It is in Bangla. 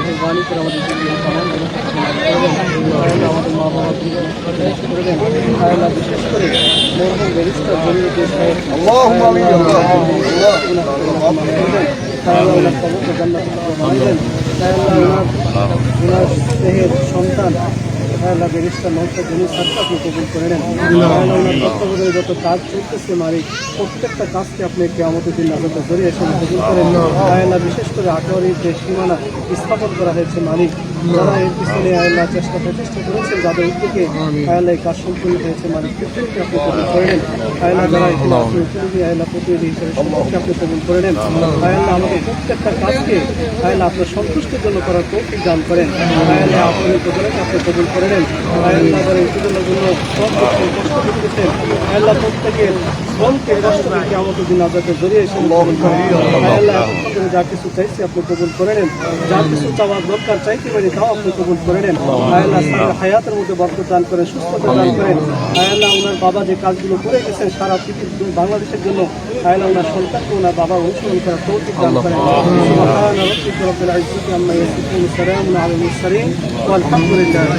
मेहरबानी कर আমাদের মা বাবা বিশেষ করে ব্যারিস্টার জলিলুদ্দিন সাহেব আল্লাহুম্মা আমিন সন্তান ব্যারিস্টার মোহাম্মদ জলিল সাহেবকে আপনি কবুল করে নেন। তত্ত্বাবধানে যত কাজ চলতেছে মালিক প্রত্যেকটা কাজকে আপনি কিয়ামতের দিন নাজাতের জরিয়ে এসে কবুল করেন। আল্লাহ বিশেষ করে আটোয়ারির যে সীমানা স্থাপন করা হয়েছে মালিক, যারা এর পিছনে আল্লাহ প্রচেষ্টা করেছেন, যাদের উদ্যোগে আল্লাহ এই কাজ সম্পূর্ণ হয়েছে মালিক প্রত্যেককে আপনি কবুল করে নেন। আল্লাহ যারা এখানে উপযোগী আল্লাহ প্রতিনিধি হিসেবে সকলকে আপনি কবুল করে নেন। আল্লাহ আমাদের প্রত্যেকটা কাজকে আল্লাহ আপনার সন্তুষ্টির জন্য করার তৌফিক দান করেন। আল্লাহ আপনি আপনি কবুল করে নেন। আল্লাহ যারা উপজেলার জন্য শ্রম করছেন, কষ্ট করতেছেন, আল্লাহ প্রত্যেকের শ্রমকে রাষ্ট্রপতি আমাদের দিন আজাদের জড়িয়ে এসে আল্লাহ যা কিছু চাইছি আপনি কবুল করে নেন। যা কিছু চাওয়ার দরকার চাইতে পারি তাও আপনি কবুল করে নেন। আল্লাহ হায়াতের মধ্যে বরকত দান করেন, সুস্থতা দান করেন। আল্লাহ ওনার বাবা যে কাজগুলো করে গেছেন সারা পৃথিবী বাংলাদেশের জন্য, আল্লাহ ওনার সন্তানকে ওনার বাবা অনুসরণ করার তৌফিক দান করেন। সুবহান রাব্বিকা রাব্বিল ইজ্জাতি আম্মা ইয়াসিফুন, সালামুন আলাল মুরসালিন ওয়ালহামদুলিল্লাহি।